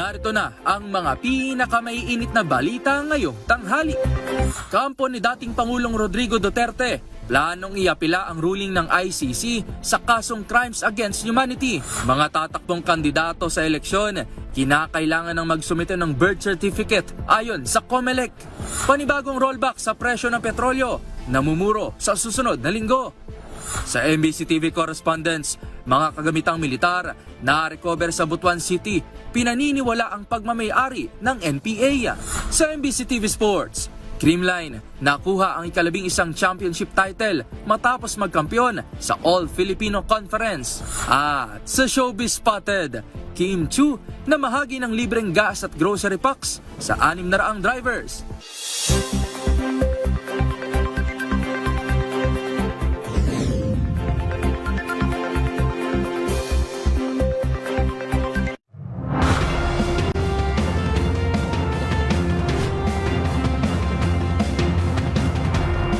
Narito na ang mga pinakamaiinit na balita ngayong tanghali. Kampo ni dating Pangulong Rodrigo Duterte, planong iapila ang ruling ng ICC sa kasong Crimes Against Humanity. Mga tatakbong kandidato sa eleksyon, kinakailangan ng magsumite ng birth certificate ayon sa COMELEC. Panibagong rollback sa presyo ng petrolyo, namumuro sa susunod na linggo. Sa MBC TV correspondents, mga kagamitang militar na-recover sa Butuan City, pinaniniwala ang pagmamay-ari ng NPA. Sa MBC TV Sports, Creamline nakuha ang ika-11 championship title matapos magkampiyon sa All-Filipino Conference. At sa Showbiz Spotted, Kim Chu na mahagi ng libreng gas at grocery packs sa 600 drivers.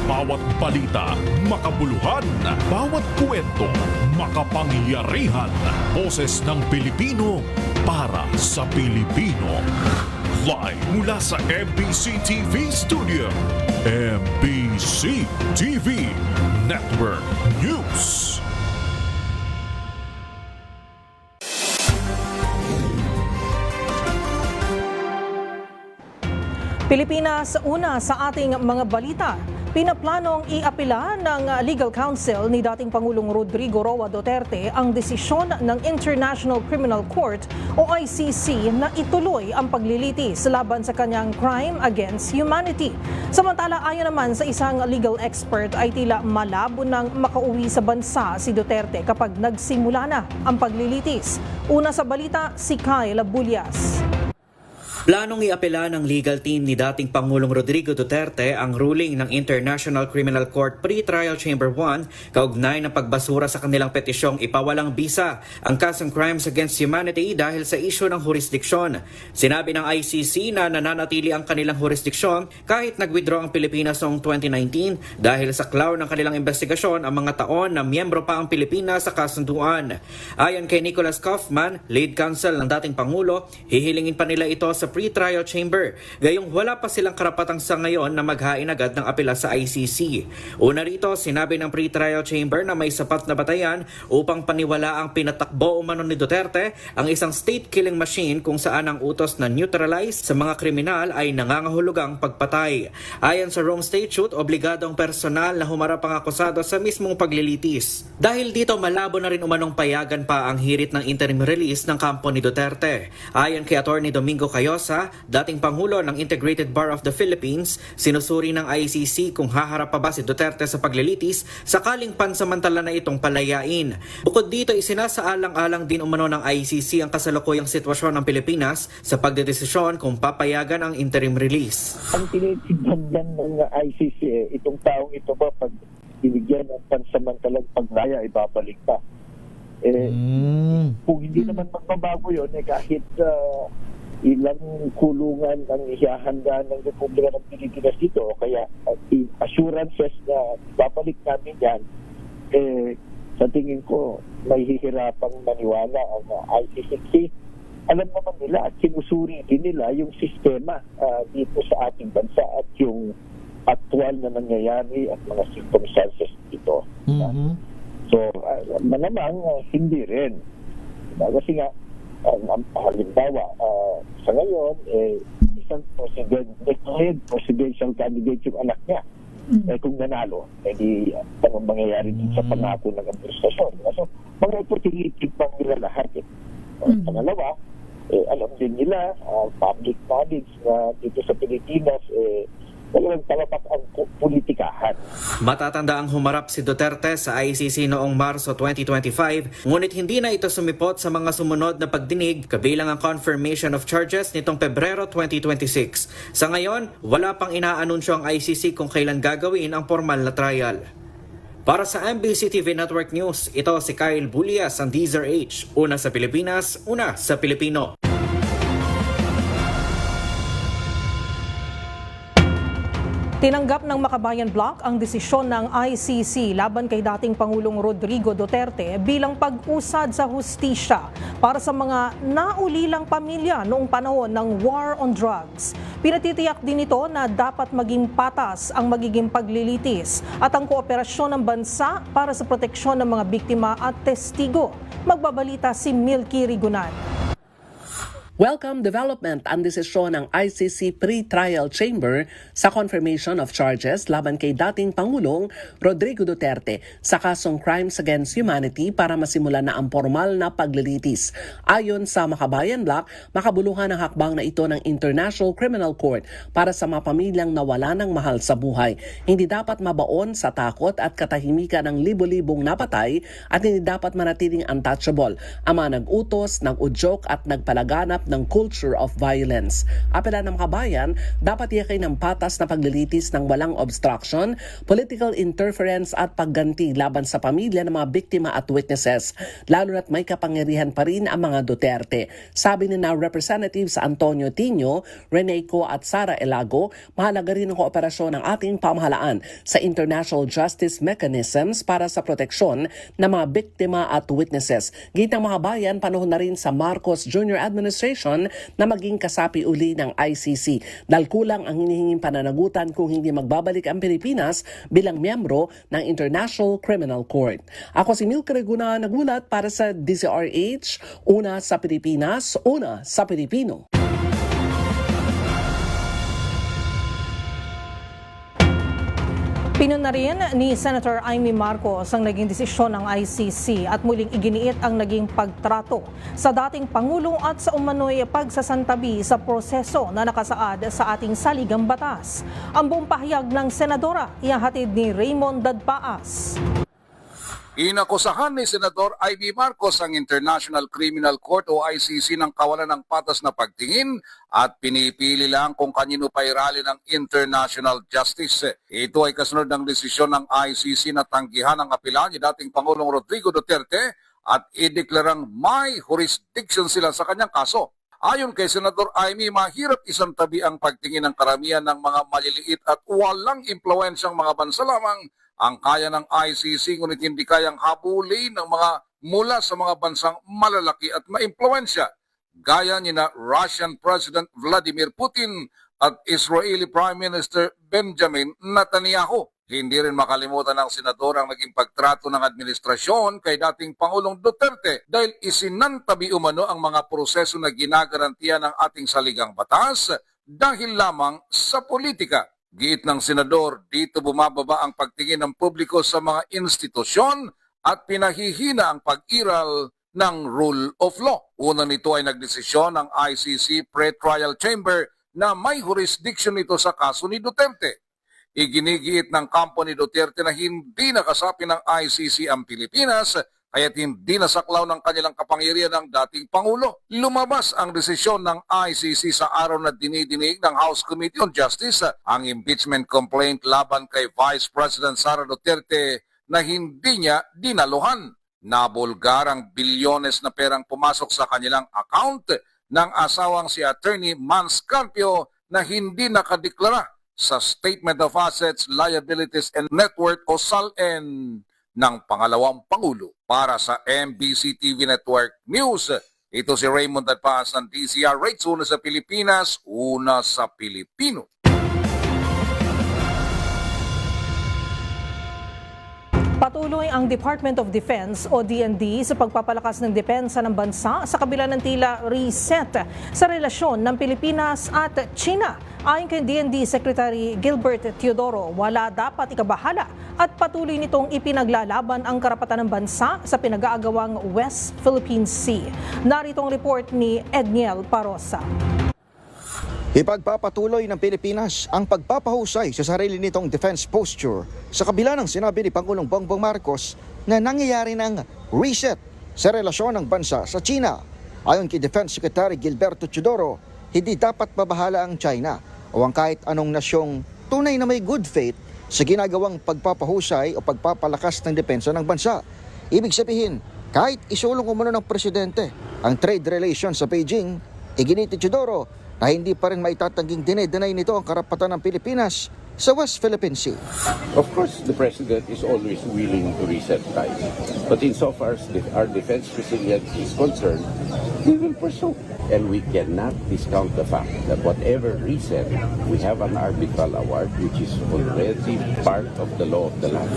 Bawat balita, makabuluhan. Bawat kwento, makapangyarihan. Boses ng Pilipino para sa Pilipino. Live mula sa MBC TV Studio. MBC TV Network News. Pilipinas una sa ating mga balita. Pinaplanong iapila ng Legal Counsel ni dating Pangulong Rodrigo Roa Duterte ang desisyon ng International Criminal Court o ICC na ituloy ang paglilitis laban sa kanyang crime against humanity. Samantala, ayon naman sa isang legal expert ay tila malabo nang makauwi sa bansa si Duterte kapag nagsimula na ang paglilitis. Una sa balita, si Kyle Bulyas. Planong iapela ng legal team ni dating Pangulong Rodrigo Duterte ang ruling ng International Criminal Court Pre-Trial Chamber 1 kaugnay ng pagbasura sa kanilang petisyong ipawalang bisa ang kasong Crimes Against Humanity dahil sa isyu ng jurisdiksyon. Sinabi ng ICC na nananatili ang kanilang jurisdiksyon kahit nag-withdraw ang Pilipinas noong 2019 dahil sa cloud ng kanilang investigasyon ang mga taon na miyembro pa ang Pilipinas sa kasunduan. Ayon kay Nicholas Kaufman, lead counsel ng dating Pangulo, hihilingin pa nila ito sa pre-trial chamber, gayong wala pa silang karapatang sa ngayon na maghain agad ng apela sa ICC. Una rito, sinabi ng pre-trial chamber na may sapat na batayan upang paniwala ang pinatakbo umano ni Duterte ang isang state killing machine kung saan ang utos na neutralize sa mga kriminal ay nangangahulugang pagpatay. Ayon sa Rome Statute, obligadong personal na humarap ang akusado sa mismong paglilitis. Dahil dito, malabo na rin umanong payagan pa ang hirit ng interim release ng kampo ni Duterte. Ayon kay Atty. Domingo Cayosa, dating Pangulo ng Integrated Bar of the Philippines, sinusuri ng ICC kung haharap pa ba si Duterte sa paglilitis sakaling pansamantala na itong palayain. Bukod dito, isinasaalang-alang din umano ng ICC ang kasalukuyang sitwasyon ng Pilipinas sa pagdedesisyon kung papayagan ang interim release. Ang tinitignan ng ICC, itong taong ito ba pag binigyan ng pansamantalang paglaya, ibabalik pa. Kung hindi naman magbabago yun, kahit ilang kulungan ang ihahanda ng Republika ng Pilipinas dito, kaya assurances na babalik namin yan, sa tingin ko, may hihirapang maniwala ang ICC. Alam naman nila at sinusuri din nila yung sistema dito sa ating bansa at yung actual na nangyayari at mga circumstances dito. So, malamang hindi rin. Kasi nga, halimbawa, sa ngayon, isang declared presidential candidate yung anak niya. Kung nanalo, di anong mangyayari din sa pangako ng administrasyon. So, mga ito tinitig pang nila lahat. Pangalawa, alam din nila, public knowledge na dito sa Pilipinas, talagang talapak ang politikahan. Matatanda ang humarap si Duterte sa ICC noong Marso 2025, ngunit hindi na ito sumipot sa mga sumunod na pagdinig kabilang ang confirmation of charges nitong Pebrero 2026. Sa ngayon, wala pang inaanunsyo ang ICC kung kailan gagawin ang formal na trial. Para sa MBC TV Network News, ito si Kyle Bulyas ang Deezer H. Una sa Pilipinas, una sa Pilipino. Tinanggap ng Makabayan Bloc ang desisyon ng ICC laban kay dating Pangulong Rodrigo Duterte bilang pag-usad sa hustisya para sa mga naulilang pamilya noong panahon ng war on drugs. Pinatitiyak din ito na dapat maging patas ang magiging paglilitis at ang kooperasyon ng bansa para sa proteksyon ng mga biktima at testigo. Magbabalita si Milky Rigunan. Welcome development ang desisyon ng ICC Pre-Trial Chamber sa confirmation of charges laban kay dating Pangulong Rodrigo Duterte sa kasong Crimes Against Humanity para masimulan na ang formal na paglilitis. Ayon sa Makabayan Bloc, makabuluhan ang hakbang na ito ng International Criminal Court para sa mga pamilyang nawala ng mahal sa buhay. Hindi dapat mabaon sa takot at katahimikan ng libo-libong napatay at hindi dapat manatiling untouchable ang mga nag-utos, nag-udyok at nagpalaganap ng culture of violence. Apela ng Makabayan, dapat iakay ng patas na paglilitis ng walang obstruction, political interference at pagganti laban sa pamilya ng mga biktima at witnesses, lalo na't may kapangyarihan pa rin ang mga Duterte. Sabi ni na Representatives Antonio Tino, Rene Co at Sara Elago, mahalaga rin ang kooperasyon ng ating pamahalaan sa international justice mechanisms para sa proteksyon ng mga biktima at witnesses. Gitang Makabayan, panahon na rin sa Marcos Jr. Administration na maging kasapi uli ng ICC dahil kulang ang hinihinging pananagutan kung hindi magbabalik ang Pilipinas bilang miyembro ng International Criminal Court. Ako si Milky Rigunan, nagulat para sa DZRH, una sa Pilipinas, una sa Pilipino. Pinuna rin ni Senator Amy Marcos ang naging desisyon ng ICC at muling iginiit ang naging pagtrato sa dating Pangulo at sa umano'y pagsasantabi sa proseso na nakasaad sa ating saligang batas. Ang buong pahayag ng Senadora, ihahatid ni Raymond Dadpaas. Inakusahan ni Senador Amy Marcos ang International Criminal Court o ICC ng kawalan ng patas na pagtingin at pinipili lang kung kanino pairali ng international justice. Ito ay kasunod ng desisyon ng ICC na tanggihan ang apela ni dating Pangulong Rodrigo Duterte at ideklarang may jurisdiction sila sa kanyang kaso. Ayon kay Senador Amy, mahirap isantabi ang pagtingin ng karamihan ng mga maliliit at walang impluwensyang mga bansa lamang ang kaya ng ICC, ngunit hindi kayang habulin ng mga mula sa mga bansang malalaki at maimpluwensya, gaya ni na Russian President Vladimir Putin at Israeli Prime Minister Benjamin Netanyahu. Hindi rin makalimutan ng senador ang naging pagtrato ng administrasyon kay dating Pangulong Duterte dahil isinantabi umano ang mga proseso na ginagarantiya ng ating saligang batas dahil lamang sa politika. Giit ng senador, dito bumababa ang pagtingin ng publiko sa mga institusyon at pinahihina ang pag-iral ng rule of law. Una nito ay nagdesisyon ng ICC Pre-Trial Chamber na may jurisdiction nito sa kaso ni Duterte. Iginigiit ng kampo ni Duterte na hindi nakasapi ng ICC ang Pilipinas kaya't hindi nasaklaw ng kanilang kapangyarihan ng dating Pangulo. Lumabas ang desisyon ng ICC sa araw na dinidinig ng House Committee on Justice ang impeachment complaint laban kay Vice President Sara Duterte na hindi niya dinaluhan. Nabulgar ang bilyones na perang pumasok sa kanilang account ng asawang si Attorney Mans Carpio na hindi nakadeklara sa Statement of Assets, Liabilities and Net Worth o SALN ng pangalawang Pangulo. Para sa MBC TV Network News, ito si Raymond Dadpaas ng DZRH, una sa Pilipinas, una sa Pilipino. Patuloy ang Department of Defense o DND sa pagpapalakas ng depensa ng bansa sa kabila ng tila reset sa relasyon ng Pilipinas at China. Ayon kay DND Secretary Gilbert Teodoro, wala dapat ikabahala at patuloy nitong ipinaglalaban ang karapatan ng bansa sa pinag-aagawang West Philippine Sea. Narito ang report ni Edniel Parosa. Ipagpapatuloy ng Pilipinas ang pagpapahusay sa sarili nitong defense posture sa kabila ng sinabi ni Pangulong Bongbong Marcos na nangyayari ng reset sa relasyon ng bansa sa China. Ayon kay Defense Secretary Gilberto Teodoro, hindi dapat mabahala ang China o ang kahit anong nasyong tunay na may good faith sa ginagawang pagpapahusay o pagpapalakas ng depensa ng bansa. Ibig sabihin, kahit isulong umano ng presidente ang trade relations sa Beijing, iginit ni Teodoro na hindi pa rin maitatanging dinay-deny nito ang karapatan ng Pilipinas sa West Philippine Sea. Of course, the President is always willing to reset ties. But insofar as our defense resilience is concerned, we will pursue. And we cannot discount the fact that whatever reset, we have an arbitral award which is already part of the law of the land.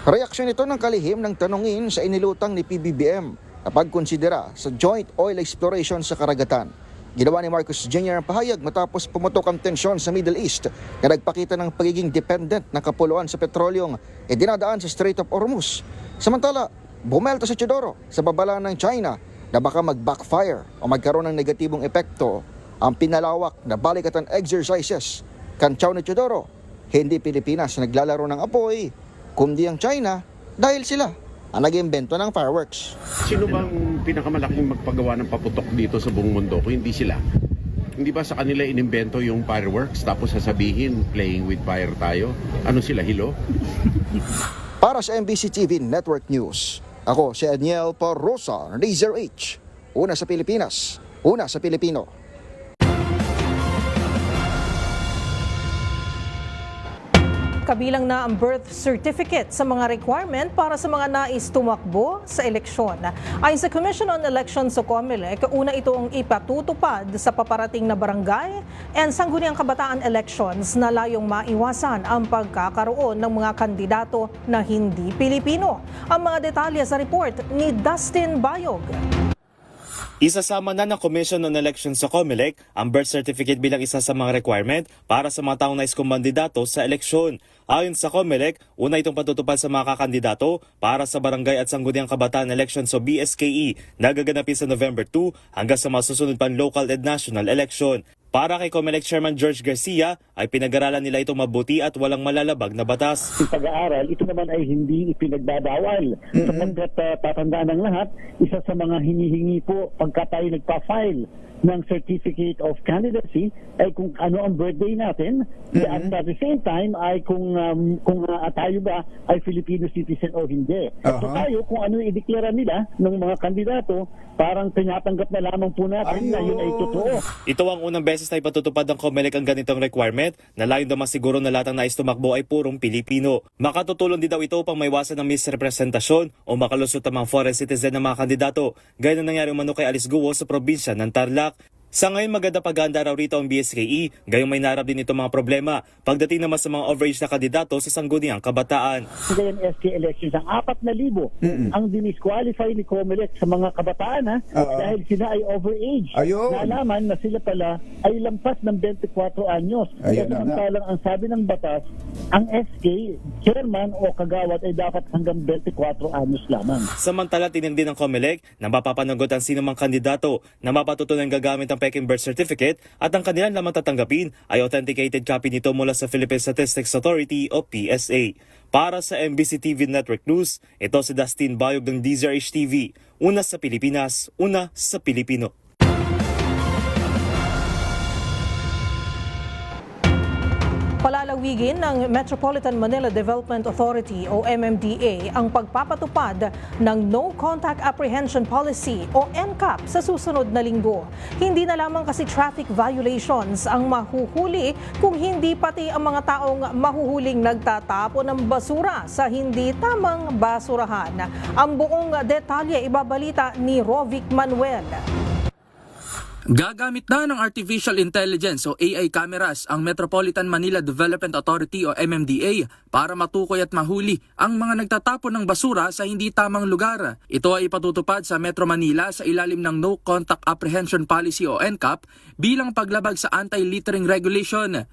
Reaksyon ito ng kalihim ng tanungin sa inilutang ni PBBM na pagkonsidera sa joint oil exploration sa karagatan. Ginawa ni Marcos Jr. ang pahayag matapos pumutok ang tensyon sa Middle East na nagpakita ng pagiging dependent ng kapuluan sa petrolyong dinadaan sa Strait of Hormuz. Samantala, bumelta sa Teodoro sa babala ng China na baka mag-backfire o magkaroon ng negatibong epekto ang pinalawak na balikatan exercises. Kantsaw ni Teodoro, hindi Pilipinas na naglalaro ng apoy, kundi ang China dahil sila ang nag-imbento ng fireworks. Sino bang pinakamalaking magpagawa ng paputok dito sa buong mundo kung hindi sila? Hindi ba sa kanila inimbento yung fireworks tapos sasabihin playing with fire tayo? Ano sila, hilo? Para sa MBC TV Network News, ako si Daniel Parrosa, Laser H. Una sa Pilipinas, una sa Pilipino. Kabilang na ang birth certificate sa mga requirement para sa mga nais tumakbo sa eleksyon. Ayon sa Commission on Elections o COMELEC, una itong ipatutupad sa paparating na barangay and sangguniang kabataan elections na layong maiwasan ang pagkakaroon ng mga kandidato na hindi Pilipino. Ang mga detalye sa report ni Dustin Bayog. Isasama na ng Commission on Elections sa COMELEC ang birth certificate bilang isa sa mga requirement para sa mga taong nais kumandidato sa eleksyon. Ayon sa COMELEC, una itong patutupad sa mga kakandidato para sa Barangay at Sangguniang Kabataan Elections o BSKE na gaganapin sa November 2 hanggang sa mga susunod pang local and national election. Para kay COMELEC Chairman George Garcia, ay pinag-aralan nila itong mabuti at walang malalabag na batas. Yung pag-aaral, ito naman ay hindi ipinagbabawal. Sapagkat tatandaan ng lahat, isa sa mga hinihingi po pagka tayo nagpa-file ng Certificate of Candidacy ay kung ano ang birthday natin at at the same time ay kung tayo ba ay Filipino citizen o hindi. So tayo kung ano i-declare nila ng mga kandidato, parang tinatanggap na lamang po natin na yun ay totoo. Ito ang unang beses na ipatutupad ng COMELEC ang ganitong requirement na layon daw masiguro na lahat ng nais tumakbo ay purong Pilipino. Makatutulong din daw ito upang maiwasan ng misrepresentasyon o makalusot ang mga foreign citizen ng mga kandidato, gaya ng nangyari umano kay Alice Guo sa probinsya ng Tarlac. Sa ngayon maganda paghahanda raw rito ang BSKE, gayong may narap din itong mga problema pagdating naman sa mga overage na kandidato sa sangguniang kabataan. Ngayon SK elections, ang 4,000 ang dinisqualify ni COMELEC sa mga kabataan dahil sila ay overage. Nalaman na sila pala ay lampas ng 24 anyos. Kaya samantalang ang sabi ng batas, ang SK, chairman o kagawad ay dapat hanggang 24 anyos lamang. Samantala tinindi ng COMELEC na mapapanagot ang sino mang kandidato na mapatutunan gagamit ang Peking birth certificate at ang kanilang lamang tatanggapin ay authenticated copy nito mula sa Philippine Statistics Authority o PSA. Para sa MBC TV Network News, ito si Dustin Bayog ng DZRH TV. Una sa Pilipinas, una sa Pilipino. Palalawigin ng Metropolitan Manila Development Authority o MMDA ang pagpapatupad ng No Contact Apprehension Policy o NCAP sa susunod na linggo. Hindi na lamang kasi traffic violations ang mahuhuli kung hindi pati ang mga taong mahuhuling nagtatapo ng basura sa hindi tamang basurahan. Ang buong detalye ibabalita ni Rovic Manuel. Gagamit na ng Artificial Intelligence o AI cameras ang Metropolitan Manila Development Authority o MMDA para matukoy at mahuli ang mga nagtatapon ng basura sa hindi tamang lugar. Ito ay ipatutupad sa Metro Manila sa ilalim ng No Contact Apprehension Policy o NCAP bilang paglabag sa Anti-Littering Regulation.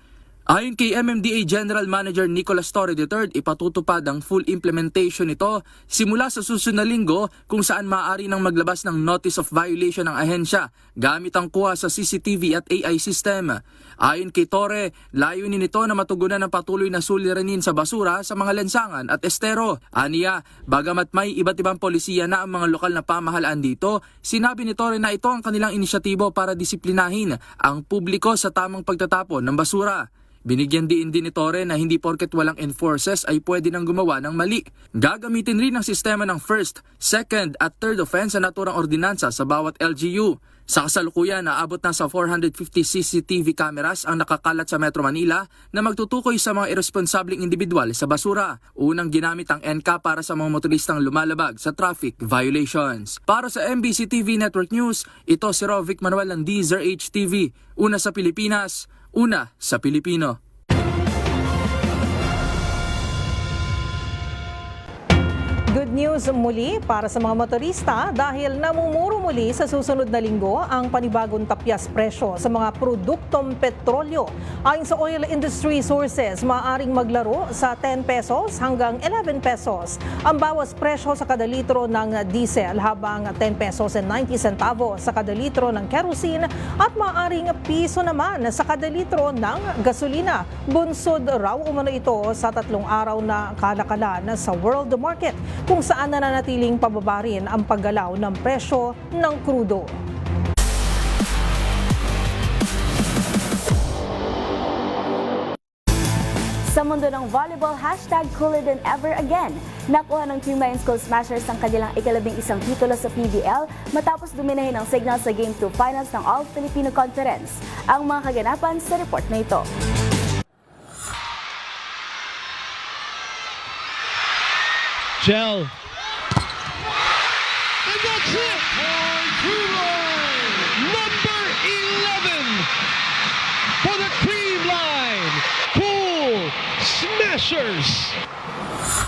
Ayon kay MMDA General Manager Nicolas Torre III, ipatutupad ang full implementation nito simula sa susunod na linggo kung saan maaari nang maglabas ng Notice of Violation ng ahensya gamit ang kuha sa CCTV at AI system. Ayon kay Torre, layunin nito na matugunan ang patuloy na suliranin sa basura sa mga lansangan at estero. Aniya, bagamat may iba't ibang polisiya na ang mga lokal na pamahalaan dito, sinabi ni Torre na ito ang kanilang inisyatibo para disiplinahin ang publiko sa tamang pagtatapon ng basura. Binigyan din ni Torre na hindi porket walang enforcers ay pwede nang gumawa ng mali. Gagamitin rin ang sistema ng first, second at third offense sa naturang ordinansa sa bawat LGU. Sa kasalukuyan, naabot na sa 450 CCTV cameras ang nakakalat sa Metro Manila na magtutukoy sa mga irresponsabling individual sa basura. Unang ginamit ang NCAP para sa mga motoristang lumalabag sa traffic violations. Para sa MBC TV Network News, ito si Rovic Manuel ng DZRH TV. Una sa Pilipinas, una sa Pilipino. Good news muli para sa mga motorista dahil namumuro muli sa susunod na linggo ang panibagong tapyas presyo sa mga produktong petrolyo. Ayon sa oil industry sources, maaaring maglaro sa 10 pesos hanggang 11 pesos ang bawas presyo sa kada litro ng diesel, habang 10 pesos and 90 centavos sa kada litro ng kerosene at maaaring piso naman sa kada litro ng gasolina. Bunsod raw umano ito sa 3 araw na kalakalan sa world market, kung saan nananatiling pababa rin ang paggalaw ng presyo ng krudo. Sa mundo ng volleyball, #cooler than ever again. Nakuha ng Team Lions Cold Smashers ang kanilang ika-11 titulo sa PBL matapos duminahin ang Signal sa Game 2 Finals ng All-Filipino Conference. Ang mga kaganapan sa report na ito. Gel. And that's it! Number 11 for the Cream Line, Cool Smashers.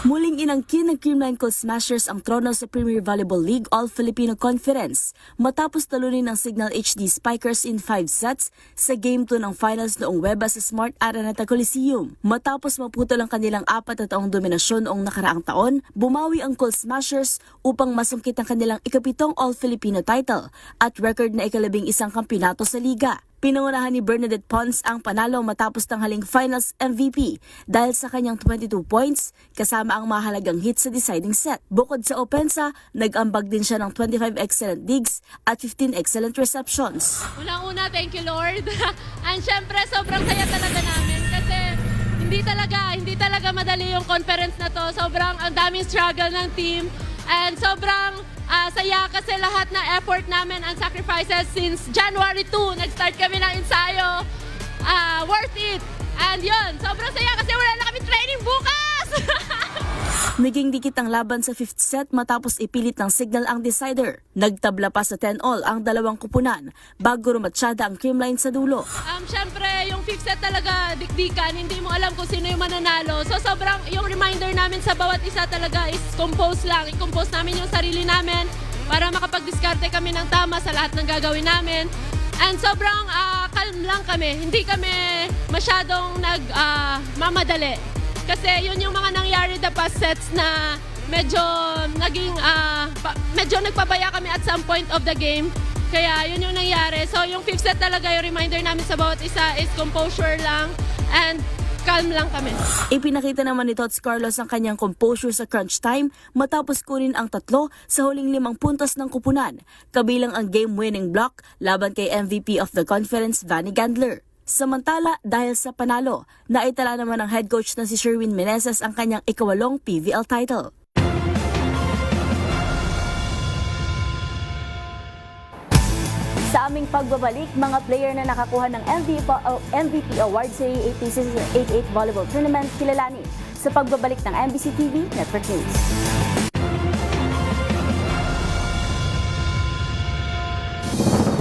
Muling inangkin ng Cream Line Cold Smashers ang trono sa Premier Volleyball League All-Filipino Conference matapos talunin ng Signal HD Spikers in 5 sets sa Game 2 ng Finals noong Webas sa Smart Araneta Coliseum. Matapos maputol ang kanilang 4 na taong dominasyon noong nakaraang taon, bumawi ang Cold Smashers upang masungkit ang kanilang ika-7 All-Filipino title at record na ika-11 kampiyonato sa liga. Pinangunahan ni Bernadette Pons ang panalo matapos tanghaling Finals MVP dahil sa kanyang 22 points kasama ang mahalagang hit sa deciding set. Bukod sa opensa, nag-ambag din siya ng 25 excellent digs at 15 excellent receptions. Unang-una, thank you Lord. And syempre, sobrang saya talaga namin kasi hindi talaga madali yung conference na to. Sobrang ang daming struggle ng team and sobrang saya kasi lahat na effort namin and sacrifices since January 2, nag-start kami ng ensayo. Worth it! And yun, sobrang saya kasi wala na kami training bukas! Naging dikit ang laban sa 5th set matapos ipilit ng Signal ang decider. Nagtabla pa sa 10-all ang dalawang kupunan bago rumatsyada ang Cream Line sa dulo. Siyempre, yung 5th set talaga dikdikan, hindi mo alam kung sino yung mananalo. So sobrang yung reminder namin sa bawat isa talaga is compose lang. I-compose namin yung sarili namin para makapag-diskarte kami ng tama sa lahat ng gagawin namin. And sobrang calm lang kami. Hindi kami masyadong mamadali. Kasi yun yung mga nangyari the past sets na medyo nagpabaya kami at some point of the game. Kaya yun yung nangyari. So yung 5th set talaga yung reminder namin sa bawat isa is composure lang and calm lang kami. Ipinakita naman ni Tots Carlos ang kanyang composure sa crunch time matapos kunin ang 3 sa huling 5 puntos ng kupunan, kabilang ang game-winning block laban kay MVP of the conference, Vanny Gandler. Samantala, dahil sa panalo, naitala naman ng head coach na si Sherwin Meneses ang kanyang ika-8 PVL title. Sa aming pagbabalik, mga player na nakakuha ng MVP Award sa APCC 88 Volleyball Tournament kilalanin sa pagbabalik ng MBC TV Network News.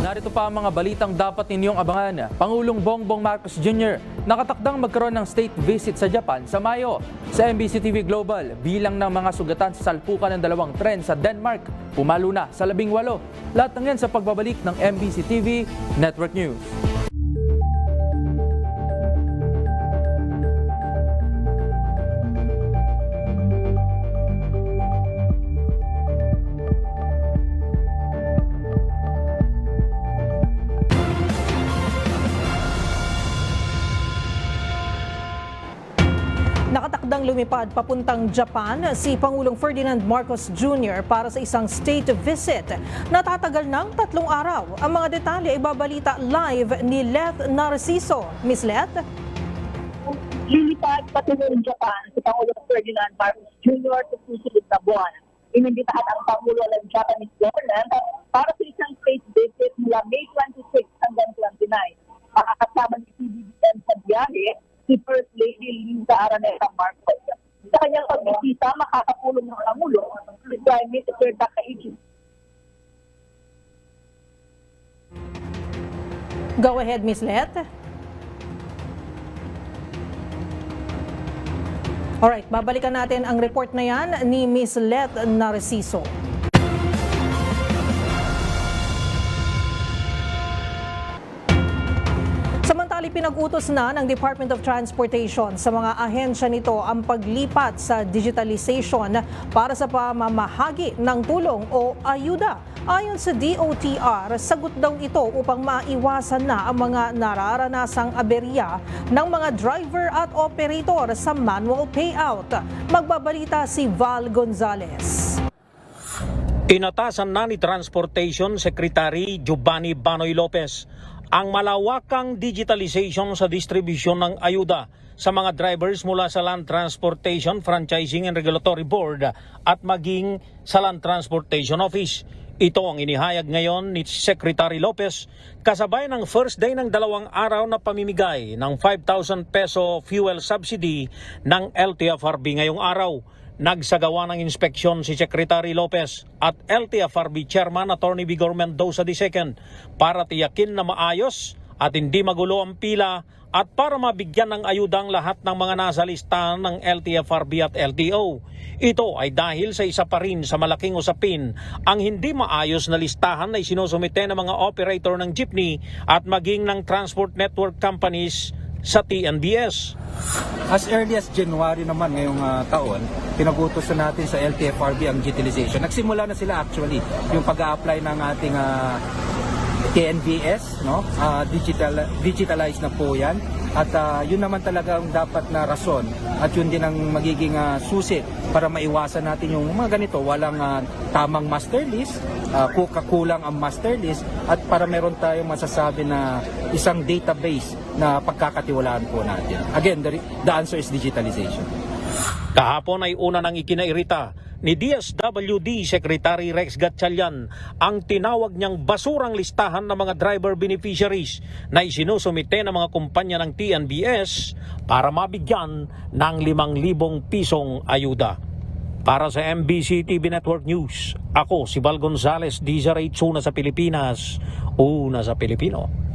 Narito pa ang mga balitang dapat ninyong abangan. Pangulong Bongbong Marcos Jr. nakatakdang magkaroon ng state visit sa Japan sa Mayo. Sa MBC TV Global, bilang ng mga sugatan sa salpukan ng 2 tren sa Denmark, pumalo na sa 18. Lahat ng yan sa pagbabalik ng MBC TV Network News. Nakatakdang lumipad papuntang Japan si Pangulong Ferdinand Marcos Jr. para sa isang state visit na tatagal ng 3 araw. Ang mga detalye ay babalita live ni Leth Narciso. Miss Leth? Lilipad patungo ng Japan si Pangulong Ferdinand Marcos Jr. sa susunod na buwan. Inimbitahan ang Pangulo ng Japanese government para sa isang state visit mula May 26 hanggang 29. Makakasama ni PBBM sa biyahe si First Lady Liza Araneta Marcos. Sa kanyang pagbisita, makakatulong ng Pangulo si Prime Minister Takaichi. Go ahead, Ms. Let. Alright, babalikan natin ang report na yan ni Ms. Let Narciso. Samantali, pinag-utos na ng Department of Transportation sa mga ahensya nito ang paglipat sa digitalization para sa pamamahagi ng tulong o ayuda. Ayon sa DOTR, sagot daw ito upang maiwasan na ang mga nararanasang aberya ng mga driver at operator sa manual payout. Magbabalita si Val Gonzalez. Inatasan na ni Transportation Secretary Giovanni Banoy Lopez ang malawakang digitalization sa distribusyon ng ayuda sa mga drivers mula sa Land Transportation Franchising and Regulatory Board at maging sa Land Transportation Office. Ito ang inihayag ngayon ni Secretary Lopez kasabay ng first day ng 2 araw na pamimigay ng 5,000 peso fuel subsidy ng LTFRB ngayong araw. Nagsagawa ng inspeksyon si Secretary Lopez at LTFRB Chairman Attorney Vigor Mendoza II para tiyakin na maayos at hindi magulo ang pila at para mabigyan ng ayuda ang lahat ng mga nasa listahan ng LTFRB at LTO. Ito ay dahil sa isa pa rin sa malaking usapin ang hindi maayos na listahan na isinusumite ng mga operator ng jeepney at maging ng transport network companies sa TNBS. As early as January naman ngayong taon, pinagutos na natin sa LTFRB ang digitalization. Nagsimula na sila actually yung pag-a-apply ng ating TNBS, no? Digitalize na po yan. At yun naman talaga ang dapat na rason at yun din ang magiging susi para maiwasan natin yung mga ganito, walang tamang master list, kulang ang master list at para meron tayong masasabi na isang database na pagkakatiwalaan po natin. Again, the answer is digitalization. Kahapon ay una nang ikinairita ni DSWD Secretary Rex Gatchalian ang tinawag niyang basurang listahan ng mga driver beneficiaries na isinusumite ng mga kumpanya ng TNBS para mabigyan ng 5,000 pisong ayuda. Para sa MBC TV Network News, ako si Val Gonzalez, DZRH, una sa Pilipinas, una sa Pilipino.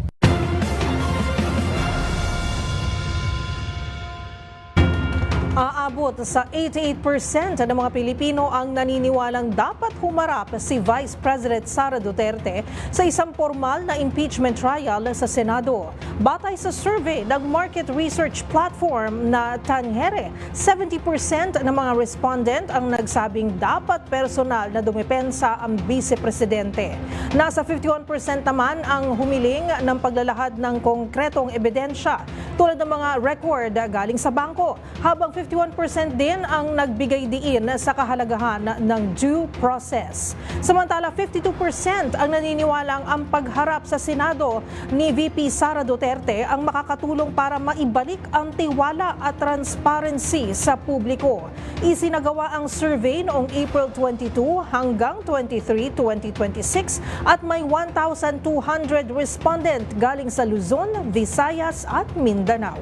Aabot sa 88% ng mga Pilipino ang naniniwalang dapat humarap si Vice President Sara Duterte sa isang formal na impeachment trial sa Senado. Batay sa survey ng market research platform na Tangere, 70% ng mga respondent ang nagsabing dapat personal na dumepensa ang Vice Presidente. Nasa 51% naman ang humiling ng paglalahad ng konkretong ebidensya tulad ng mga record galing sa bangko, habang 51% din ang nagbigay diin sa kahalagahan ng due process. Samantala, 52% ang naniniwalang ang pagharap sa Senado ni VP Sara Duterte ang makakatulong para maibalik ang tiwala at transparency sa publiko. Isinagawa ang survey noong April 22 hanggang 23, 2026 at may 1,200 respondent galing sa Luzon, Visayas at Mindanao.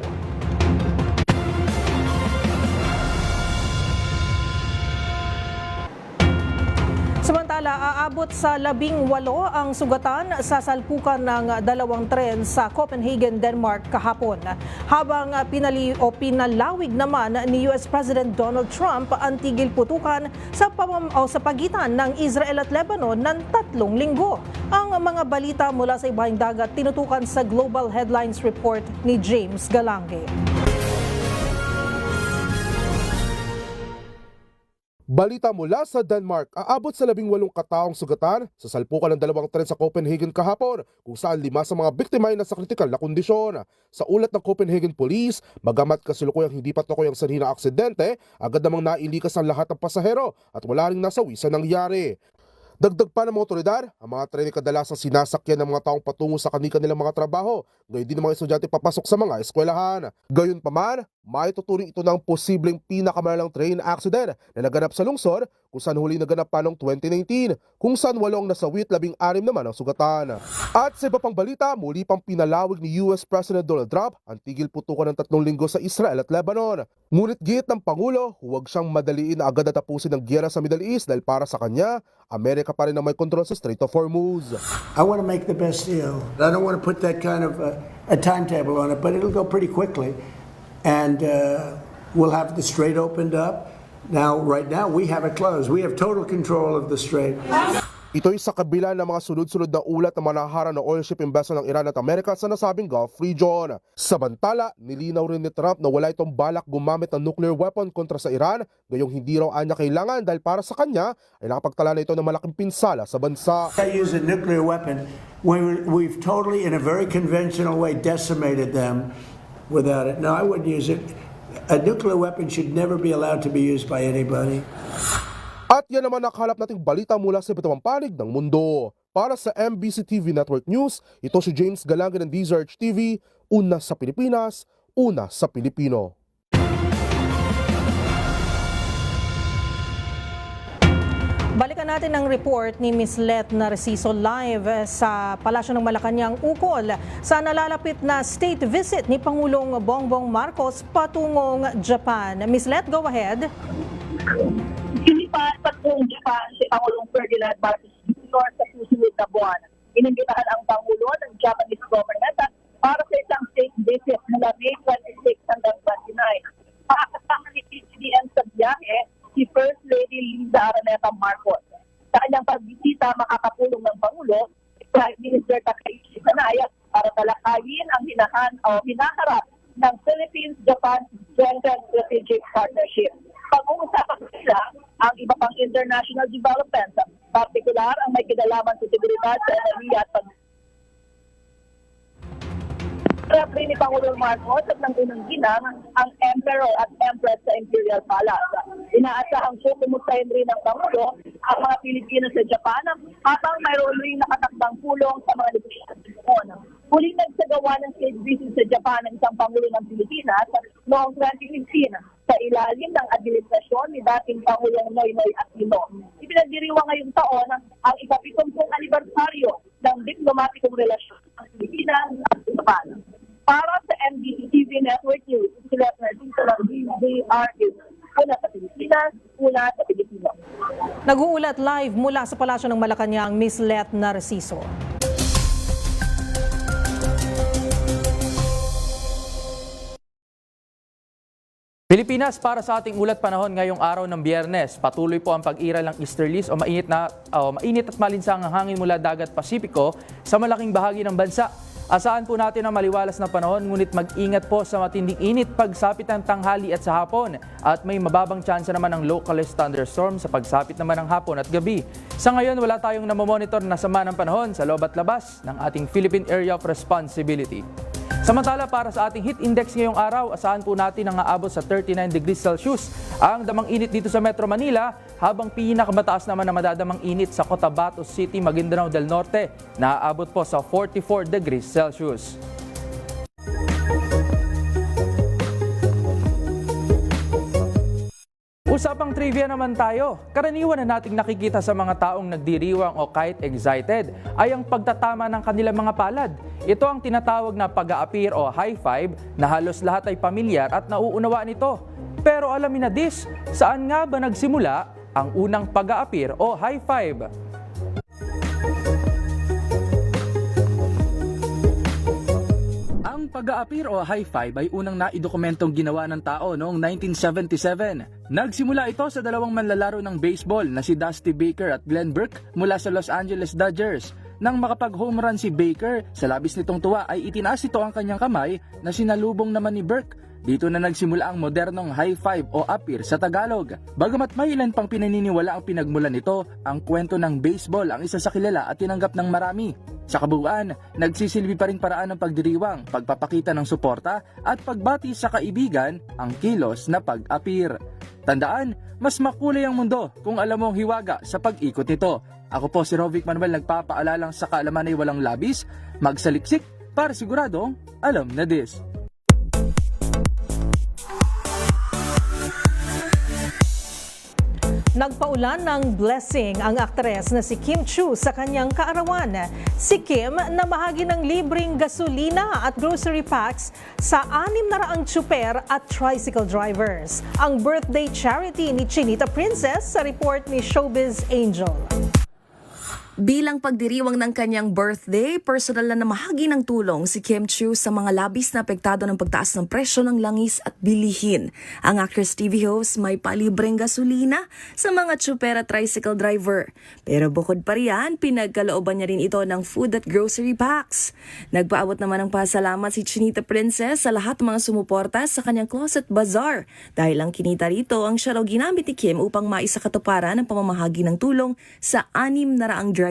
Samantala, aabot sa 18 ang sugatan sa salpukan ng 2 tren sa Copenhagen, Denmark kahapon. Habang pinalawig naman ni US President Donald Trump ang tigil putukan sa pagitan ng Israel at Lebanon ng 3 linggo. Ang mga balita mula sa ibahang dagat tinutukan sa Global Headlines Report ni James Galange. Balita mula sa Denmark, aabot sa 18 kataong sugatan sa salpukan ng 2 tren sa Copenhagen kahapon, kung saan 5 sa mga biktima ay nasa kritikal na kondisyon. Sa ulat ng Copenhagen Police, bagamat kasulukuyang hindi pa tukoy ang sanhi ng aksidente, agad namang nailikas ang lahat ng pasahero at wala ring nasawi sa nangyari. Dagdag pa ng mga otoridad, ang mga tren ay kadalasang sinasakyan ng mga taong patungo sa kanilang mga trabaho, gayon din ng mga estudyante papasok sa mga eskwelahan. Gayunpaman, may tuturing ito ng posibleng pinakamalalang train accident na naganap sa lungsod kung saan huli naganap pa noong 2019, kung saan 8 nasawit, 16 naman ang sugatan. At sa iba pang balita, muli pang pinalawig ni US President Donald Trump ang tigil putukan ng 3 linggo sa Israel at Lebanon. Ngunit giit ng Pangulo, huwag siyang madaliin na agad na tapusin ang giyera sa Middle East dahil para sa kanya, Amerika pa rin ang may kontrol sa Strait of Hormuz. I want to make the best deal. I don't want to put that kind of a timetable on it, but it'll go pretty quickly. And we'll have the strait opened up. Now, right now, we have it closed. We have total control of the strait. Ito'y sa kabila ng mga sunod-sunod na ulat na manaharang ng oil shipping vessel ng Iran at Amerika sa nasabing Gulf region. Samantala, nilinaw rin ni Trump na wala itong balak gumamit ng nuclear weapon kontra sa Iran, gayong hindi raw anya kailangan dahil para sa kanya ay nakapagtala na ito ng malaking pinsala sa bansa. I use a nuclear weapon. We've totally, in a very conventional way, decimated them without it. No, I wouldn't use it. A nuclear weapon should never be allowed to be used by anybody. At yan naman nakalap nating balita mula sa iba't ibang panig ng mundo. Para sa MBC TV Network News, ito si James Galangin ng DZRH TV, una sa Pilipinas, una sa Pilipino. Balikan natin ang report ni Ms. Let Narciso live sa Palasyo ng Malacanang ukol sa nalalapit na state visit ni Pangulong Bongbong Marcos patungong Japan. Ms. Let, go ahead. Sinipan patungong Japan si Pangulong Ferdinand Marcos Jr. sa susunod na buwan. Inimbitahan ang Pangulo ng Japanese government para sa isang state visit mula May 26 hanggang 29. Makakasama ni PCDM sa biyahe si First Lady Liza Araneta Marcos. Sa kanyang pagbisita, makakatulong ng Pangulo si Prime Minister Takaichi Sanaya para talakayin ang hinaharap ng Philippines-Japan Joint Strategic Partnership. Pag-uusapan sila ang iba pang international developments, partikular ang may kinalaman sa seguridad sa enerhiya at Harap rin ni Pangulong Marcos at ng unang ginang ang Emperor at Empress sa Imperial Palace. Inaasahang kumustahin rin ng Pangulo ang mga Pilipino sa Japan habang mayroon rin nakatakdang pulong sa mga negosyasyon. Huling nagsagawa ng state visit sa Japan ng isang Pangulo ng Pilipinas noong 2015 sa ilalim ng administrasyon ni dating Pangulong Noynoy Aquino. Ipinagdiriwang ngayong taon ang ika-70 anibersaryo ng diplomatikong relasyon ng Pilipinas at Japan. Para sa MBC TV Network News, sila Narciso ng DZRH, una sa Pilipinas, una sa Pilipino. Nag-uulat live mula sa Palasyo ng Malacanang, Ms. Let Narciso. Pilipinas, para sa ating ulat panahon ngayong araw ng Biyernes, patuloy po ang pag-iral ng easterlies o mainit at malinsang hangin mula dagat Pasipiko sa malaking bahagi ng bansa. Asahan po natin ang maliwalas na panahon, ngunit mag-ingat po sa matinding init pagsapit ng tanghali at sa hapon. At may mababang tsansa naman ng localized thunderstorm sa pagsapit naman ng hapon at gabi. Sa ngayon, wala tayong namomonitor na sama ng panahon sa loob at labas ng ating Philippine Area of Responsibility. Samantala, para sa ating heat index ngayong araw, asahan po natin ang aabot sa 39 degrees Celsius ang damang init dito sa Metro Manila, habang pinakamataas naman na madadamang init sa Cotabato City, Maguindanao del Norte, na aabot po sa 44 degrees Celsius. Usapang trivia naman tayo. Karaniwan na nating nakikita sa mga taong nagdiriwang o kahit excited ay ang pagtatama ng kanilang mga palad. Ito ang tinatawag na pag-a-appear o high five na halos lahat ay pamilyar at nauunawaan ito. Pero alamin na this, saan nga ba nagsimula ang unang pag-a-appear o high five? Ang pag-a-appear o high five ay unang naidokumentong ginawa ng tao noong 1977. Nagsimula ito sa dalawang manlalaro ng baseball na si Dusty Baker at Glenn Burke mula sa Los Angeles Dodgers. Nang makapag-home run si Baker, sa labis nitong tuwa ay itinaas ito ang kanyang kamay na sinalubong naman ni Burke. Dito na nagsimula ang modernong high five o appear sa Tagalog. Bagamat may ilan pang pinaniniwala ang pinagmulan nito, ang kwento ng baseball ang isa sa kilala at tinanggap ng marami. Sa kabuuan, nagsisilbi pa rin paraan ng pagdiriwang, pagpapakita ng suporta at pagbati sa kaibigan ang kilos na pag-appear. Tandaan, mas makulay ang mundo kung alam mo ang hiwaga sa pag-ikot nito. Ako po si Rovic Manuel, nagpapaalalang sa kaalaman ay walang labis, magsaliksik para siguradong alam na this. Nagpaulan ng blessing ang aktres na si Kim Chiu sa kanyang kaarawan. Si Kim na bahagi ng libreng gasolina at grocery packs sa 600 tsuper at tricycle drivers. Ang birthday charity ni Chinita Princess sa report ni Showbiz Angel. Bilang pagdiriwang ng kanyang birthday, personal na namahagi ng tulong si Kim Chiu sa mga labis na apektado ng pagtaas ng presyo ng langis at bilihin. Ang actress TV host may palibreng gasolina sa mga tsuper at tricycle driver. Pero bukod pa riyan, pinagkalooban niya rin ito ng food at grocery packs. Nagpaabot naman ng pasalamat si Chinita Princess sa lahat ng mga sumuporta sa kanyang closet bazaar. Dahil ang kinita rito ang siya raw ginamit ni Kim upang maisakatuparan ang pamamahagi ng tulong sa 600 drivers.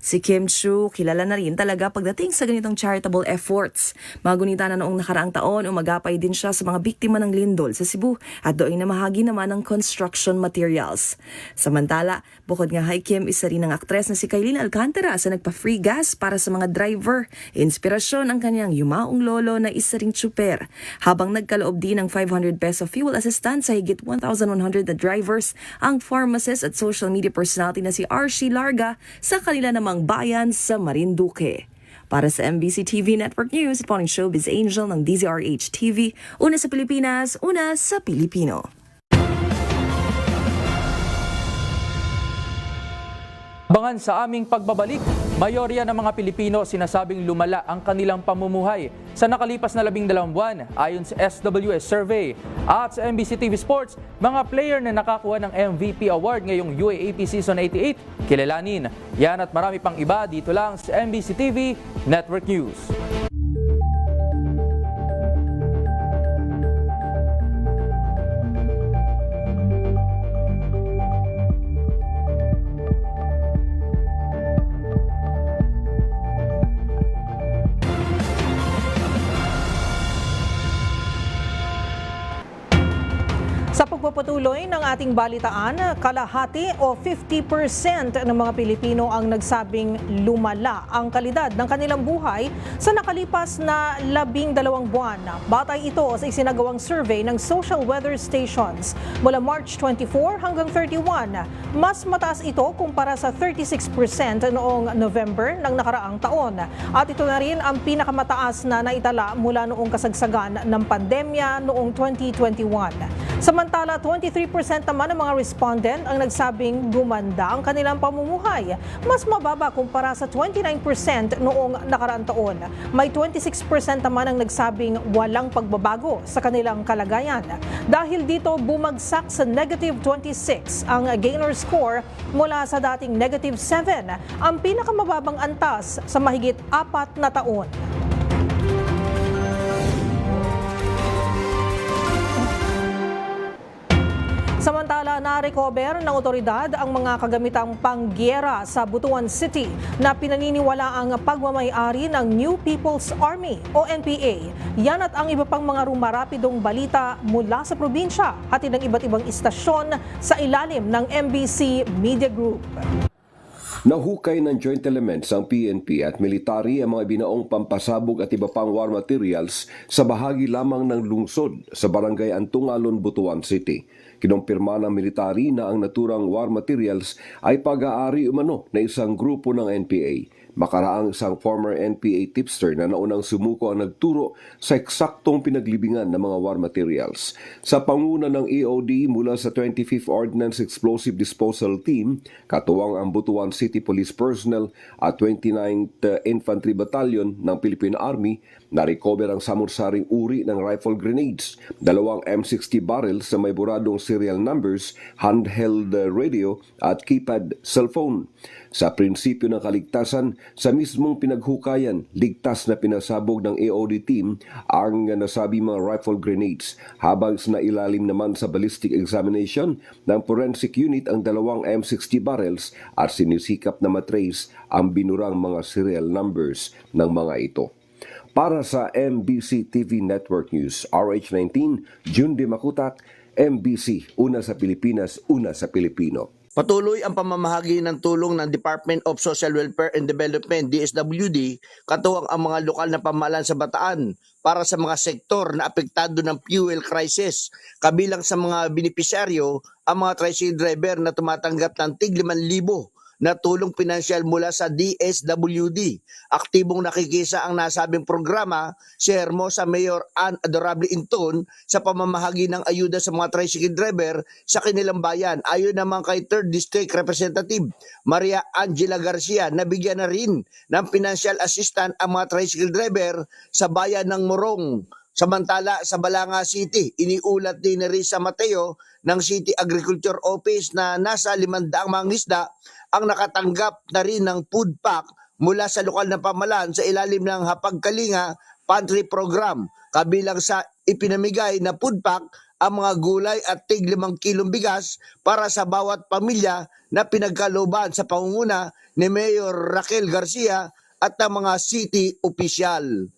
Si Kim Chiu, kilala na rin talaga pagdating sa ganitong charitable efforts. Magunita na noong nakaraang taon, umagapay din siya sa mga biktima ng lindol sa Cebu at doon namahagi naman ng construction materials. Samantala, bukod nga kay Kim, isa rin ang aktres na si Kailin Alcantara sa nagpa-free gas para sa mga driver. Inspirasyon ang kanyang yumaong lolo na isa ring tsuper. Habang nagkaloob din ng 500 peso fuel assistance sa higit 1,100 na drivers, ang pharmacist at social media personality na si Archie Larga sa kanila namang bayan sa Marinduque. Para sa MBC TV Network News, ito ang Showbiz Angel ng DZRH TV. Una sa Pilipinas, una sa Pilipino. Abangan sa aming pagbabalik, mayorya ng mga Pilipino sinasabing lumala ang kanilang pamumuhay sa nakalipas na 12 buwan ayon sa SWS survey. At sa MBC TV Sports, mga player na nakakuha ng MVP award ngayong UAAP Season 88, kilalanin. Yan at marami pang iba dito lang sa MBC TV Network News. Sa pagpapatuloy ng ating balitaan, kalahati o 50% ng mga Pilipino ang nagsabing lumala ang kalidad ng kanilang buhay sa nakalipas na 12 buwan. Batay ito sa isinagawang survey ng Social Weather Stations mula March 24 hanggang 31. Mas mataas ito kumpara sa 36% noong November ng nakaraang taon. At ito na rin ang pinakamataas na naitala mula noong kasagsagan ng pandemya noong 2021. Samantala, 23% naman ng mga respondent ang nagsabing gumanda ang kanilang pamumuhay. Mas mababa kumpara sa 29% noong nakaraang taon. May 26% naman ang nagsabing walang pagbabago sa kanilang kalagayan. Dahil dito, bumagsak sa negative 26 ang Gainer score mula sa dating negative 7, ang pinakamababang antas sa mahigit 4 na taon. Samantala, na-recover ng otoridad ang mga kagamitang panggiyera sa Butuan City na pinaniniwala ang pagmamay-ari ng New People's Army o NPA. Yan at ang iba pang mga rumarapidong balita mula sa probinsya, hatid ng iba't ibang istasyon sa ilalim ng MBC Media Group. Nahukay ng joint elements ang PNP at military ang mga binaong pampasabog at iba pang war materials sa bahagi lamang ng lungsod sa barangay Antungalon, Butuan City. Kinumpirma ng military na ang naturang war materials ay pag-aari umano na isang grupo ng NPA. Makaraang isang former NPA tipster na naunang sumuko ang nagturo sa eksaktong pinaglibingan ng mga war materials. Sa panguna ng EOD mula sa 25th Ordnance Explosive Disposal Team, katuwang ang Butuan City Police Personnel at 29th Infantry Battalion ng Philippine Army, na-recover ang samursaring uri ng rifle grenades, 2 M60 barrels na may buradong serial numbers, handheld radio at keypad cellphone. Sa prinsipyo ng kaligtasan, sa mismong pinaghukayan, ligtas na pinasabog ng EOD team ang nasabi mga rifle grenades, habang sa nailalim naman sa ballistic examination ng forensic unit ang 2 M60 barrels at sinisikap na matrace ang binurang mga serial numbers ng mga ito. Para sa MBC TV Network News, RH19, June D. Makutak, MBC, una sa Pilipinas, una sa Pilipino. Patuloy ang pamamahagi ng tulong ng Department of Social Welfare and Development, DSWD, katuwang ang mga lokal na pamahalaan sa Bataan para sa mga sektor na apektado ng fuel crisis. Kabilang sa mga benepisyaryo, ang mga tricycle driver na tumatanggap ng tig 5,000 na tulong pinansyal mula sa DSWD. Aktibong nakikisa ang nasabing programa si Hermosa Mayor Ann Adorable Inton sa pamamahagi ng ayuda sa mga tricycle driver sa kanilang bayan. Ayon naman kay 3rd District Representative Maria Angela Garcia, nabigyan na rin ng financial assistance ang mga tricycle driver sa bayan ng Morong. Samantala sa Balanga City, iniulat din ni Risa Mateo ng City Agriculture Office na nasa 500 mangisda ang nakatanggap na rin ng food pack mula sa lokal na pamahalaan sa ilalim ng Hapagkalinga Pantry Program. Kabilang sa ipinamigay na food pack ang mga gulay at tig 5 kilong bigas para sa bawat pamilya na pinagkalooban sa pangunguna ni Mayor Raquel Garcia at ang mga city official.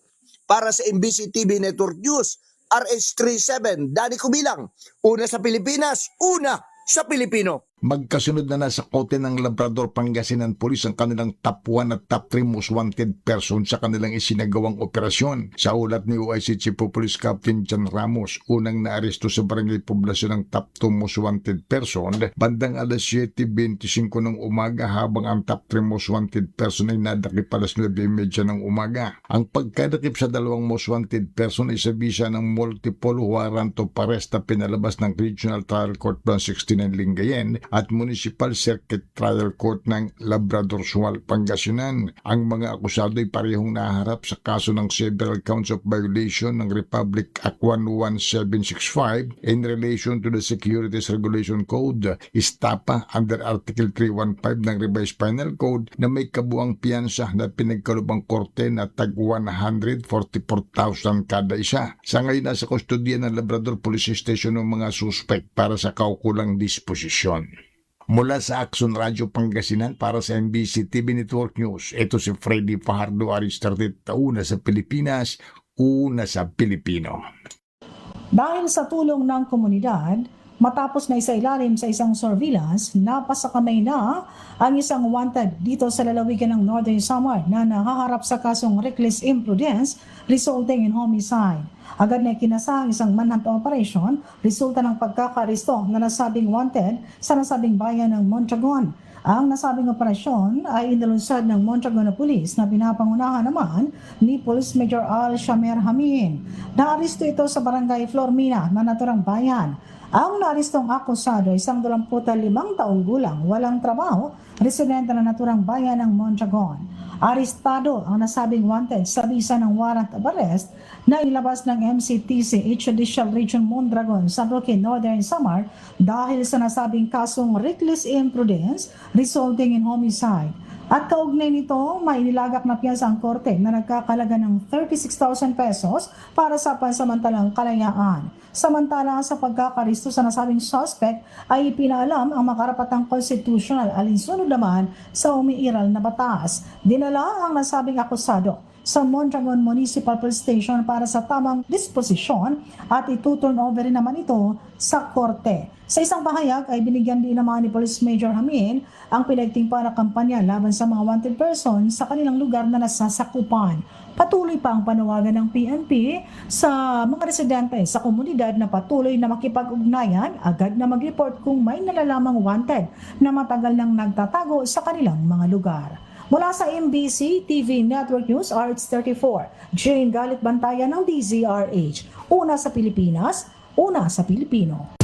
Para sa MBC TV Network News, RH37, Danny Kubilang, una sa Pilipinas, una sa Pilipino. Magkasunod na nasa kote ng Labrador, Pangasinan Police ang kanilang top 1 at top 3 most wanted person sa kanilang isinagawang operasyon. Sa ulat ni OIC Chief of Police Captain John Ramos, unang naaresto sa barangay poblasyon ng top 2 most wanted person bandang alas 7:25 ng umaga, habang ang top 3 most wanted person ay nadakip alas 9:30 ng umaga. Ang pagkadakip sa dalawang most wanted person ay sa bisa ng multiple warrant of arrest na pinalabas ng Regional Trial Court Branch 69 Lingayen at Municipal Circuit Trial Court ng Labrador Sual, Pangasinan. Ang mga akusado ay parehong naharap sa kaso ng several counts of violation ng Republic Act 11765 in relation to the Securities Regulation Code, istapa under Article 315 ng Revised Penal Code na may kabuang piyansa na pinagkalubang korte na tag 144,000 kada isa. Sa ngayon nasa kustodiya ng Labrador Police Station ng mga suspect para sa kaukulang disposisyon. Mula sa Action Radio Pangasinan para sa MBC TV Network News, ito si Freddy Fajardo Aristartet, una sa Pilipinas, una sa Pilipino. Dahil sa tulong ng komunidad, matapos na isailalim sa isang surveillance, napasakamay na ang isang wanted dito sa lalawigan ng Northern Samar na nahaharap sa kasong reckless imprudence resulting in homicide. Agad na ikinasa ang isang manhunt operation, resulta ng pagkakaristo na nasabing wanted sa nasabing bayan ng Mondragon. Ang nasabing operasyon ay inilunsad ng Mondragon Police na pinapangunahan naman ni Police Major Al Shamer Hamin. Naaresto ito sa Barangay Flormina na naturang bayan. Ang naarestong akusado ay isang 25 taong gulang, walang trabaho, residente na naturang bayan ng Mondragon. Arestado ang nasabing wanted sa bisa ng warrant of arrest na ilabas ng MCTC Judicial Region Mondragon sa Roque, Northern Samar dahil sa nasabing kasong reckless imprudence resulting in homicide. At kaugnay nito, may inilagak na piyasa ang korte na nagkakalaga ng 36,000 pesos para sa pansamantalang kalayaan. Samantala sa pagkakaristo sa nasabing suspect ay ipinalam ang makarapatang constitutional alinsunod naman sa umiiral na batas. Dinala ang nasabing akusado sa Mondragon Municipal Police Station para sa tamang disposisyon at ituturn over rin naman ito sa korte. Sa isang pahayag ay binigyan din naman ni Police Major Hamin ang pinagtimpala kampanya laban sa mga wanted person sa kanilang lugar na nasasakupan. Patuloy pa ang panawagan ng PNP sa mga residente sa komunidad na patuloy na makipag-ugnayan, agad na mag-report kung may nalalamang wanted na matagal nang nagtatago sa kanilang mga lugar. Mula sa MBC TV Network News, RH34, Jane Galit Bantayan ng DZRH. Una sa Pilipinas, una sa Pilipino.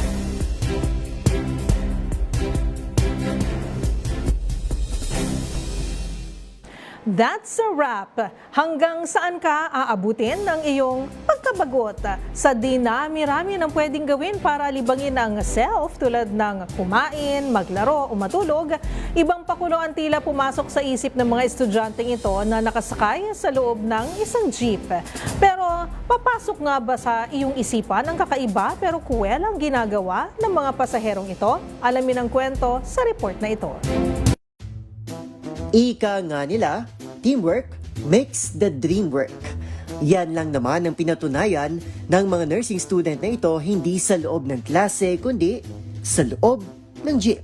That's a wrap. Hanggang saan ka aabutin ng iyong pagkabagot? Sa dinami-rami ng pwedeng gawin para libangin ang self tulad ng kumain, maglaro o matulog, ibang pakulo ang tila pumasok sa isip ng mga estudyanteng ito na nakasakay sa loob ng isang jeep. Pero papasok nga ba sa iyong isipan ang kakaiba pero kuwelang ginagawa ng mga pasaherong ito? Alamin ang kwento sa report na ito. Ika nga nila, teamwork makes the dream work. Yan lang naman ang pinatunayan ng mga nursing student na ito, hindi sa loob ng klase kundi sa loob ng jeep.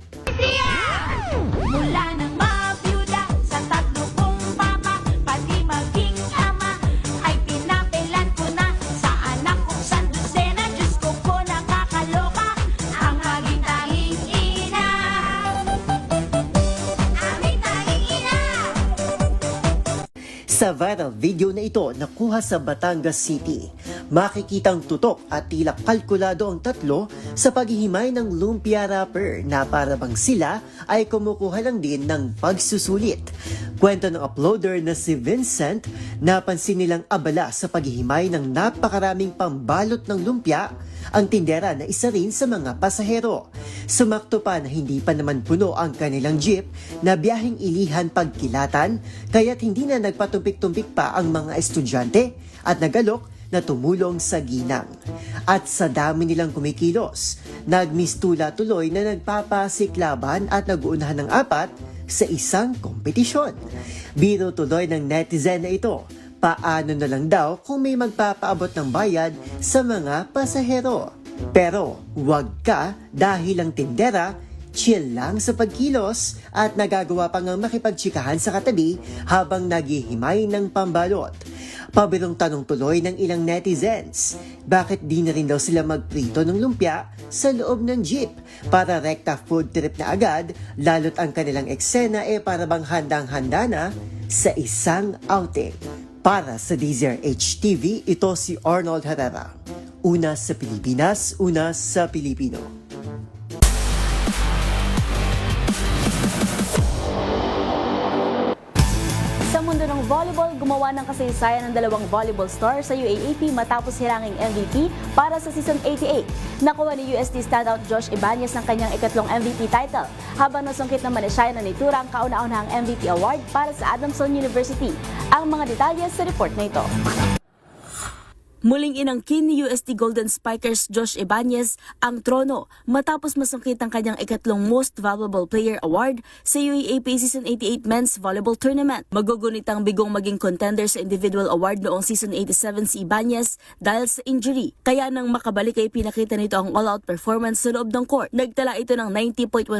Sa viral video na ito nakuha sa Batangas City, makikitang tutok at tila kalkulado ang tatlo sa paghihimay ng lumpia wrapper na para bang sila ay kumukuha lang din ng pagsusulit. Kwento ng uploader na si Vincent, napansin nilang abala sa paghihimay ng napakaraming pambalot ng lumpia ang tindera na isa rin sa mga pasahero. Sumakto pa na hindi pa naman puno ang kanilang jeep na biyaheng Ilihan Pagkilatan, kaya't hindi na nagpatumpik-tumpik pa ang mga estudyante at nagalok na tumulong sa ginang. At sa dami nilang kumikilos, nagmistula tuloy na nagpapasiklaban at naguunahan ng 4 sa isang kompetisyon. Biro tuloy ng netizen na ito, paano na lang daw kung may magpapaabot ng bayad sa mga pasahero. Pero wag ka dahil ang tindera chill lang sa pagkilos at nagagawa pang makipagtsikahan sa katabi habang naghihimay ng pambalot. Pabirong tanong tuloy ng ilang netizens, bakit di na rin daw sila magprito ng lumpia sa loob ng jeep para rekta food trip na agad, lalo't ang kanilang eksena para bang handang-handa na sa isang outing. Para sa DZRH TV, ito si Arnold Herrera. Una sa Pilipinas, una sa Pilipino. Sa mundo ng volleyball, gumawa ng kasaysayan ng dalawang volleyball star sa UAAP matapos hiranging MVP para sa season 88. Nakuha ni UST standout Josh Ibanez ang kanyang ikatlong MVP title, habang nasungkit naman ni Shayna Nitura ang kauna-unahang MVP award para sa Adamson University. Ang mga detalye sa report na ito. Muling inangkin ni UST Golden Spikers Josh Ibanez ang trono matapos masungkit ang kanyang ikatlong Most Valuable Player Award sa UAAP Season 88 Men's Volleyball Tournament. Magugunit ang bigong maging contender sa individual award noong Season 87 si Ibanez dahil sa injury. Kaya nang makabalik ay pinakita nito ang all-out performance sa loob ng court. Nagtala ito ng 90.192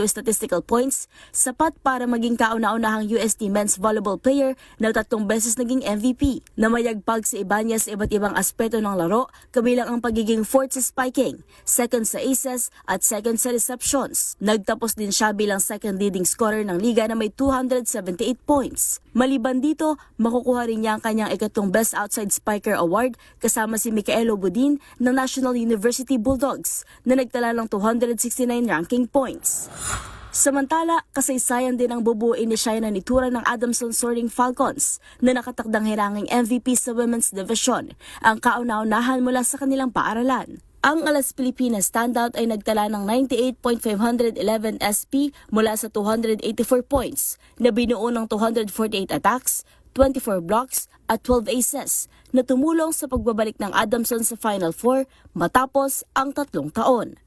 statistical points, sapat para maging kauna-unahang UST Men's Volleyball Player na 3 beses naging MVP. Namayagpag si Ibanez iba't ibang aspeto ng laro, kabilang ang pagiging fourth sa spiking, second sa aces, at second sa receptions. Nagtapos din siya bilang second leading scorer ng liga na may 278 points. Maliban dito, makukuha rin niya ang kanyang ikatlong Best Outside Spiker Award kasama si Micaelo Budin ng National University Bulldogs na nagtala ng 269 ranking points. Samantala, kasaysayan din ang bubuin ni Shayna Nitura ng Adamson Soaring Falcons na nakatakdang hiranging MVP sa Women's Division, ang kauna-unahan mula sa kanilang paaralan. Ang Alas Pilipinas standout ay nagtala ng 98.511 SP mula sa 284 points na binuo ng 248 attacks, 24 blocks at 12 aces na tumulong sa pagbabalik ng Adamson sa Final Four matapos ang 3 taon.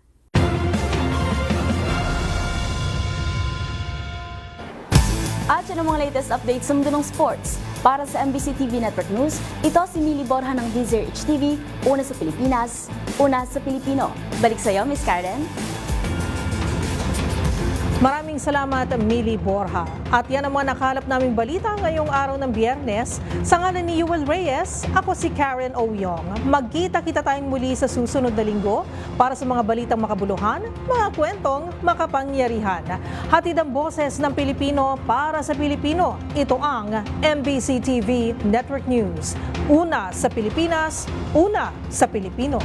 At yan ang mga latest updates sa mundo ng sports. Para sa MBC TV Network News, ito si Millie Borja ng DZRH TV, una sa Pilipinas, una sa Pilipino. Balik sa iyo, Miss Karen. Maraming salamat, Millie Borja. At yan ang mga nakalap naming balita ngayong araw ng Biyernes. Sa ngalan ni Yuel Reyes, ako si Karen Oyong. Magkita-kita tayong muli sa susunod na linggo para sa mga balitang makabuluhan, mga kwentong makapangyarihan. Hatid ang boses ng Pilipino para sa Pilipino. Ito ang MBC TV Network News. Una sa Pilipinas, una sa Pilipino.